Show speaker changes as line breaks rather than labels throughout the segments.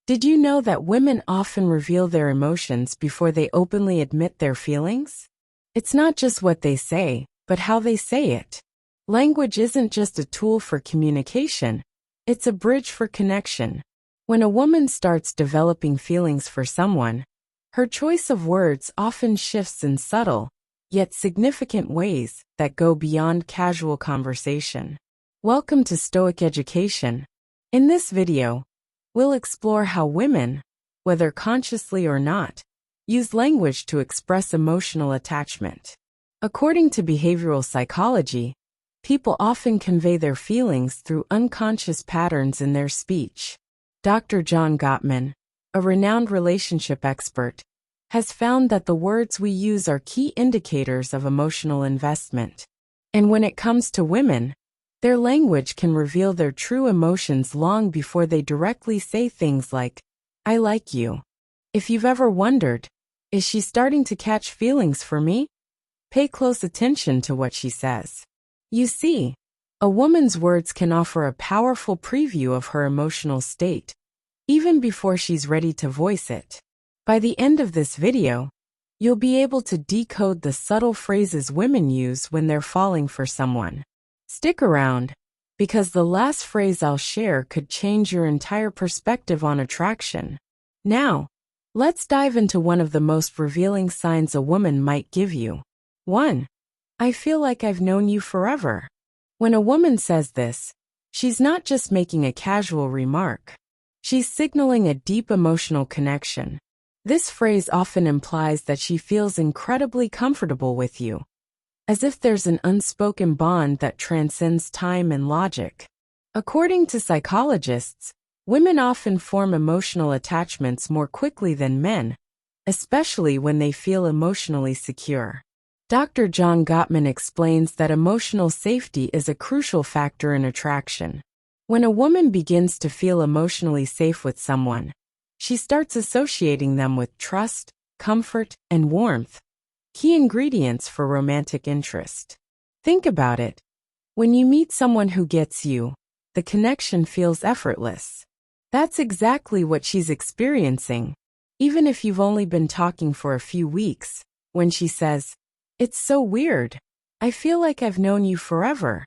Did you know that women often reveal their emotions before they openly admit their feelings? It's not just what they say, but how they say it. Language isn't just a tool for communication, it's a bridge for connection. When a woman starts developing feelings for someone, her choice of words often shifts in subtle, yet significant ways that go beyond casual conversation. Welcome to Stoic Education. In this video, we'll explore how women, whether consciously or not, use language to express emotional attachment. According to behavioral psychology, people often convey their feelings through unconscious patterns in their speech. Dr. John Gottman, a renowned relationship expert, has found that the words we use are key indicators of emotional investment. And when it comes to women, their language can reveal their true emotions long before they directly say things like, "I like you." If you've ever wondered, is she starting to catch feelings for me? Pay close attention to what she says. You see, a woman's words can offer a powerful preview of her emotional state, even before she's ready to voice it. By the end of this video, you'll be able to decode the subtle phrases women use when they're falling for someone. Stick around, because the last phrase I'll share could change your entire perspective on attraction. Now, let's dive into one of the most revealing signs a woman might give you. 1. I feel like I've known you forever. When a woman says this, she's not just making a casual remark. She's signaling a deep emotional connection. This phrase often implies that she feels incredibly comfortable with you, as if there's an unspoken bond that transcends time and logic. According to psychologists, women often form emotional attachments more quickly than men, especially when they feel emotionally secure. Dr. John Gottman explains that emotional safety is a crucial factor in attraction. When a woman begins to feel emotionally safe with someone, she starts associating them with trust, comfort, and warmth, key ingredients for romantic interest. Think about it. When you meet someone who gets you, the connection feels effortless. That's exactly what she's experiencing, even if you've only been talking for a few weeks. When she says, "It's so weird. I feel like I've known you forever,"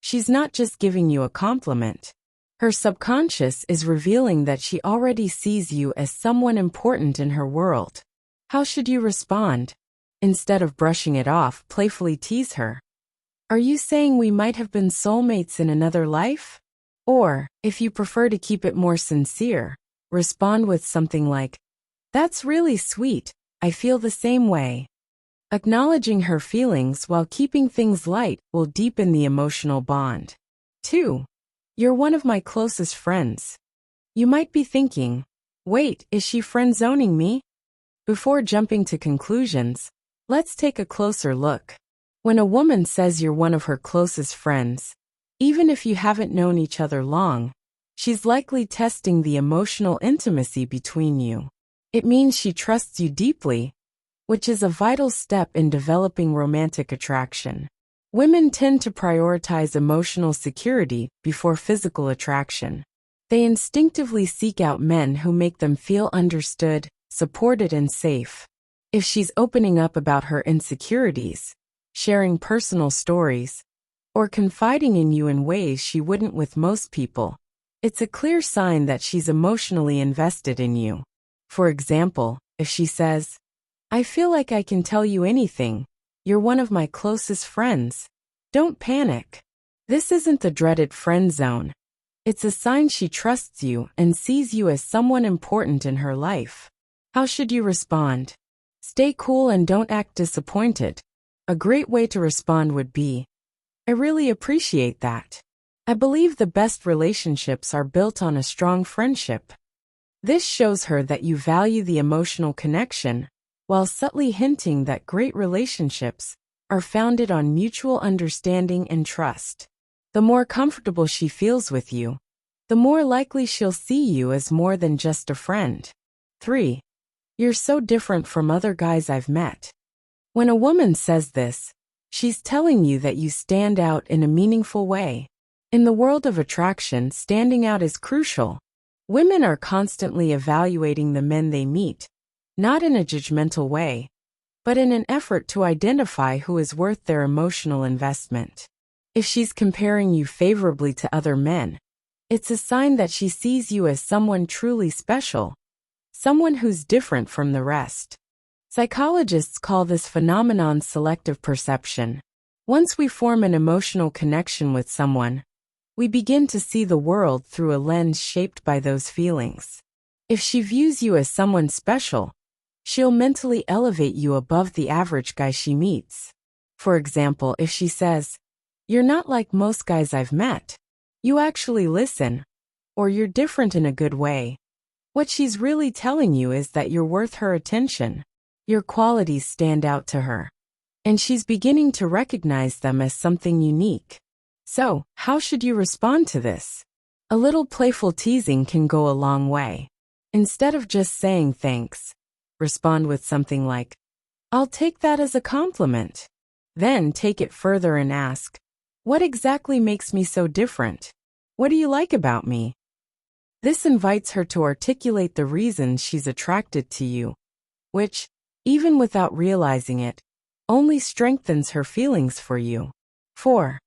she's not just giving you a compliment. Her subconscious is revealing that she already sees you as someone important in her world. How should you respond? Instead of brushing it off, playfully tease her. Are you saying we might have been soulmates in another life? Or, if you prefer to keep it more sincere, respond with something like, "That's really sweet. I feel the same way." Acknowledging her feelings while keeping things light will deepen the emotional bond. 2. You're one of my closest friends. You might be thinking, wait, is she friend-zoning me? Before jumping to conclusions, let's take a closer look. When a woman says you're one of her closest friends, even if you haven't known each other long, she's likely testing the emotional intimacy between you. It means she trusts you deeply, which is a vital step in developing romantic attraction. Women tend to prioritize emotional security before physical attraction. They instinctively seek out men who make them feel understood, supported, and safe. If she's opening up about her insecurities, sharing personal stories, or confiding in you in ways she wouldn't with most people, it's a clear sign that she's emotionally invested in you. For example, if she says, "I feel like I can tell you anything. You're one of my closest friends," don't panic. This isn't the dreaded friend zone. It's a sign she trusts you and sees you as someone important in her life. How should you respond? Stay cool and don't act disappointed. A great way to respond would be, "I really appreciate that. I believe the best relationships are built on a strong friendship." This shows her that you value the emotional connection, while subtly hinting that great relationships are founded on mutual understanding and trust. The more comfortable she feels with you, the more likely she'll see you as more than just a friend. 3. You're so different from other guys I've met. When a woman says this, she's telling you that you stand out in a meaningful way. In the world of attraction, standing out is crucial. Women are constantly evaluating the men they meet, not in a judgmental way, but in an effort to identify who is worth their emotional investment. If she's comparing you favorably to other men, it's a sign that she sees you as someone truly special, someone who's different from the rest. Psychologists call this phenomenon selective perception. Once we form an emotional connection with someone, we begin to see the world through a lens shaped by those feelings. If she views you as someone special, she'll mentally elevate you above the average guy she meets. For example, if she says, "You're not like most guys I've met. You actually listen," or "You're different in a good way," what she's really telling you is that you're worth her attention. Your qualities stand out to her, and she's beginning to recognize them as something unique. So, how should you respond to this? A little playful teasing can go a long way. Instead of just saying thanks, respond with something like, "I'll take that as a compliment." Then take it further and ask, "What exactly makes me so different? What do you like about me?" This invites her to articulate the reasons she's attracted to you, which, even without realizing it, only strengthens her feelings for you. 4.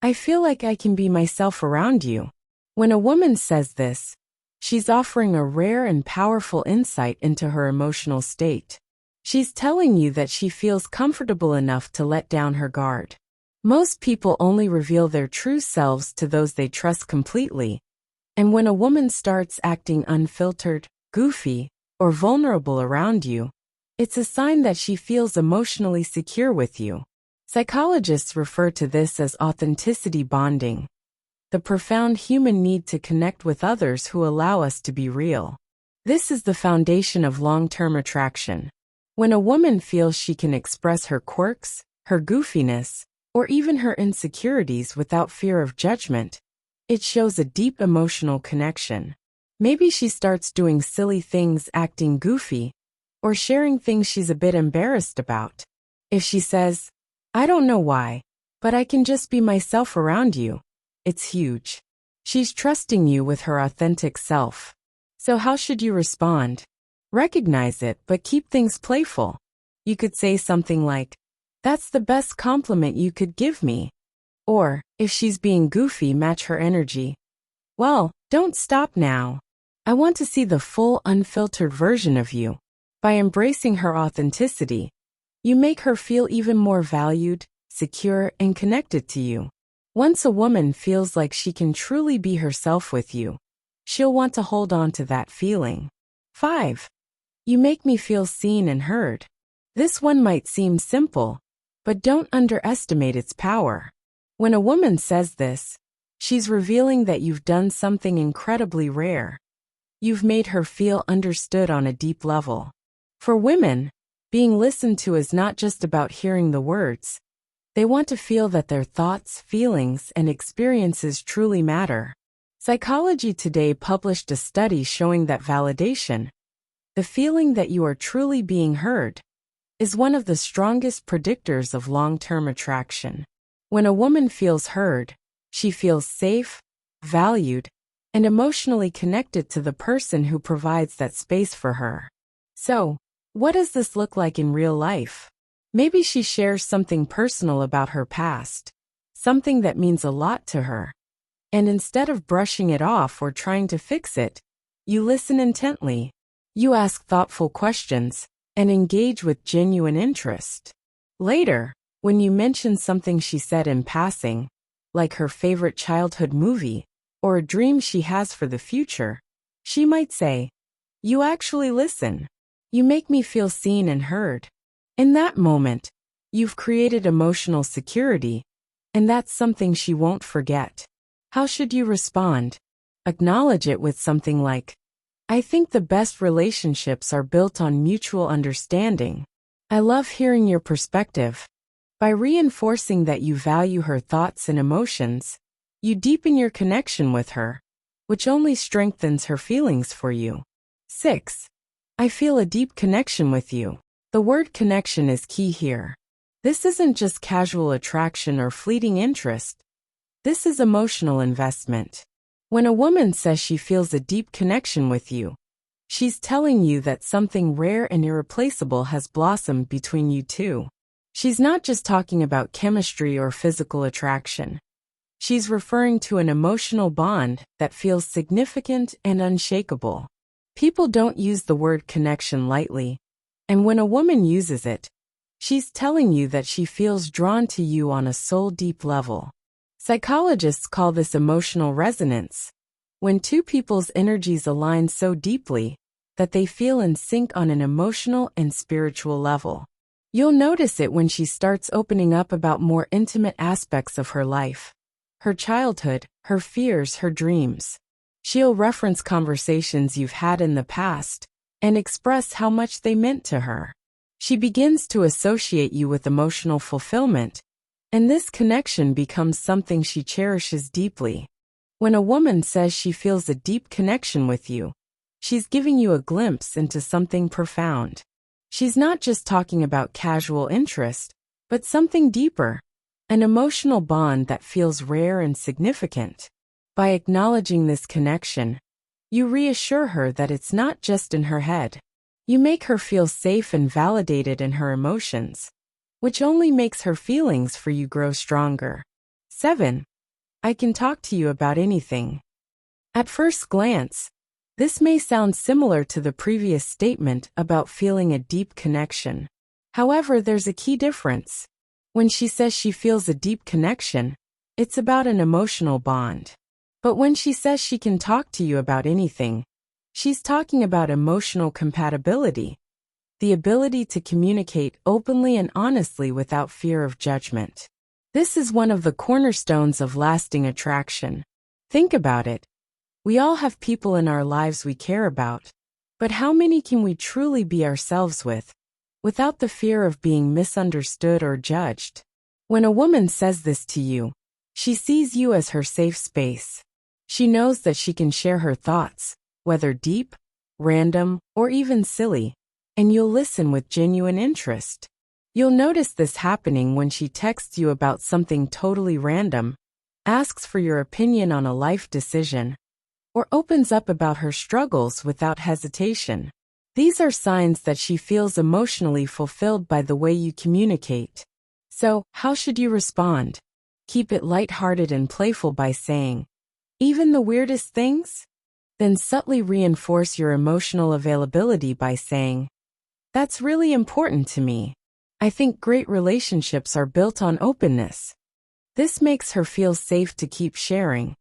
I feel like I can be myself around you. When a woman says this, she's offering a rare and powerful insight into her emotional state. She's telling you that she feels comfortable enough to let down her guard. Most people only reveal their true selves to those they trust completely, and when a woman starts acting unfiltered, goofy, or vulnerable around you, it's a sign that she feels emotionally secure with you. Psychologists refer to this as authenticity bonding, the profound human need to connect with others who allow us to be real. This is the foundation of long-term attraction. When a woman feels she can express her quirks, her goofiness, or even her insecurities without fear of judgment, it shows a deep emotional connection. Maybe she starts doing silly things, acting goofy, or sharing things she's a bit embarrassed about. If she says, "I don't know why, but I can just be myself around you," it's huge. She's trusting you with her authentic self. So how should you respond? Recognize it, but keep things playful. You could say something like, "That's the best compliment you could give me." Or, if she's being goofy, match her energy. "Well, don't stop now. I want to see the full unfiltered version of you." By embracing her authenticity, you make her feel even more valued, secure, and connected to you. Once a woman feels like she can truly be herself with you, she'll want to hold on to that feeling. 5. You make me feel seen and heard. This one might seem simple, but don't underestimate its power. When a woman says this, she's revealing that you've done something incredibly rare. You've made her feel understood on a deep level. For women, being listened to is not just about hearing the words. They want to feel that their thoughts, feelings, and experiences truly matter. Psychology Today published a study showing that validation, the feeling that you are truly being heard, is one of the strongest predictors of long-term attraction. When a woman feels heard, she feels safe, valued, and emotionally connected to the person who provides that space for her. So, what does this look like in real life? Maybe she shares something personal about her past, something that means a lot to her. And instead of brushing it off or trying to fix it, you listen intently. You ask thoughtful questions and engage with genuine interest. Later, when you mention something she said in passing, like her favorite childhood movie or a dream she has for the future, she might say, "You actually listen. You make me feel seen and heard." In that moment, you've created emotional security, and that's something she won't forget. How should you respond? Acknowledge it with something like, "I think the best relationships are built on mutual understanding. I love hearing your perspective." By reinforcing that you value her thoughts and emotions, you deepen your connection with her, which only strengthens her feelings for you. 6. I feel a deep connection with you. The word connection is key here. This isn't just casual attraction or fleeting interest. This is emotional investment. When a woman says she feels a deep connection with you, she's telling you that something rare and irreplaceable has blossomed between you two. She's not just talking about chemistry or physical attraction. She's referring to an emotional bond that feels significant and unshakable. People don't use the word connection lightly, and when a woman uses it, she's telling you that she feels drawn to you on a soul-deep level. Psychologists call this emotional resonance, when two people's energies align so deeply that they feel in sync on an emotional and spiritual level. You'll notice it when she starts opening up about more intimate aspects of her life, her childhood, her fears, her dreams. She'll reference conversations you've had in the past and express how much they meant to her. She begins to associate you with emotional fulfillment, and this connection becomes something she cherishes deeply. When a woman says she feels a deep connection with you, she's giving you a glimpse into something profound. She's not just talking about casual interest, but something deeper, an emotional bond that feels rare and significant. By acknowledging this connection, you reassure her that it's not just in her head. You make her feel safe and validated in her emotions, which only makes her feelings for you grow stronger. 7. I can talk to you about anything. At first glance, this may sound similar to the previous statement about feeling a deep connection. However, there's a key difference. When she says she feels a deep connection, it's about an emotional bond. But when she says she can talk to you about anything, she's talking about emotional compatibility, the ability to communicate openly and honestly without fear of judgment. This is one of the cornerstones of lasting attraction. Think about it. We all have people in our lives we care about, but how many can we truly be ourselves with, without the fear of being misunderstood or judged? When a woman says this to you, she sees you as her safe space. She knows that she can share her thoughts, whether deep, random, or even silly, and you'll listen with genuine interest. You'll notice this happening when she texts you about something totally random, asks for your opinion on a life decision, or opens up about her struggles without hesitation. These are signs that she feels emotionally fulfilled by the way you communicate. So, how should you respond? Keep it lighthearted and playful by saying, "Even the weirdest things?" Then subtly reinforce your emotional availability by saying, "That's really important to me. I think great relationships are built on openness." This makes her feel safe to keep sharing.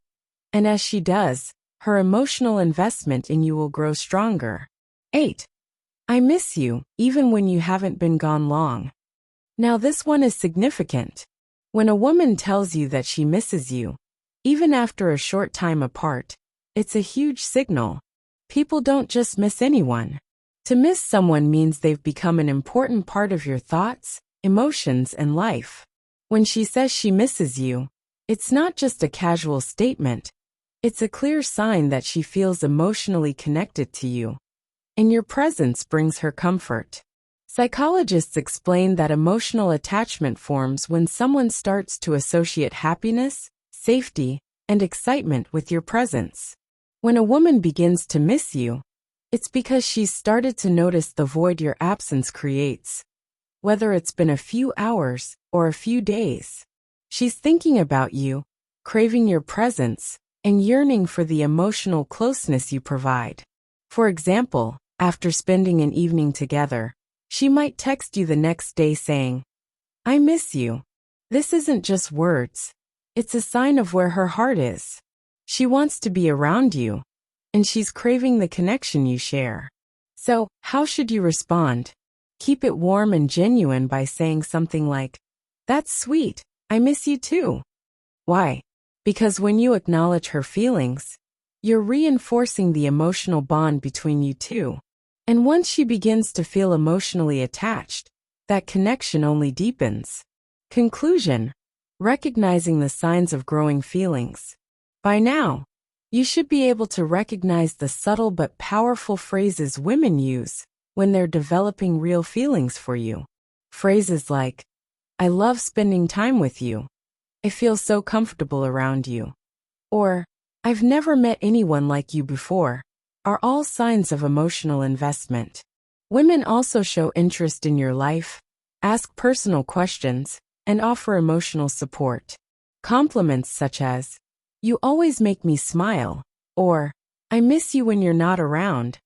And as she does, her emotional investment in you will grow stronger. 8. I miss you, even when you haven't been gone long. Now this one is significant. When a woman tells you that she misses you, even after a short time apart, it's a huge signal. People don't just miss anyone. To miss someone means they've become an important part of your thoughts, emotions, and life. When she says she misses you, it's not just a casual statement. It's a clear sign that she feels emotionally connected to you, and your presence brings her comfort. Psychologists explain that emotional attachment forms when someone starts to associate happiness, safety, and excitement with your presence. When a woman begins to miss you, it's because she's started to notice the void your absence creates, whether it's been a few hours or a few days. She's thinking about you, craving your presence, and yearning for the emotional closeness you provide. For example, after spending an evening together, she might text you the next day saying, "I miss you." This isn't just words. It's a sign of where her heart is. She wants to be around you, and she's craving the connection you share. So, how should you respond? Keep it warm and genuine by saying something like, "That's sweet, I miss you too." Why? Because when you acknowledge her feelings, you're reinforcing the emotional bond between you two. And once she begins to feel emotionally attached, that connection only deepens. Conclusion: recognizing the signs of growing feelings. By now, you should be able to recognize the subtle but powerful phrases women use when they're developing real feelings for you. Phrases like, "I love spending time with you," "I feel so comfortable around you," or "I've never met anyone like you before," are all signs of emotional investment. Women also show interest in your life, ask personal questions, and offer emotional support. Compliments such as, "You always make me smile," or "I miss you when you're not around,"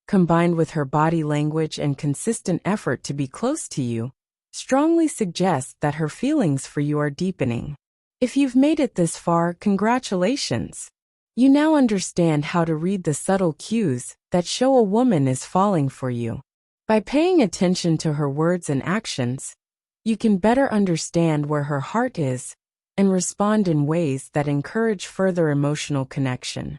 combined with her body language and consistent effort to be close to you, strongly suggest that her feelings for you are deepening. If you've made it this far, congratulations! You now understand how to read the subtle cues that show a woman is falling for you. By paying attention to her words and actions, you can better understand where her heart is and respond in ways that encourage further emotional connection.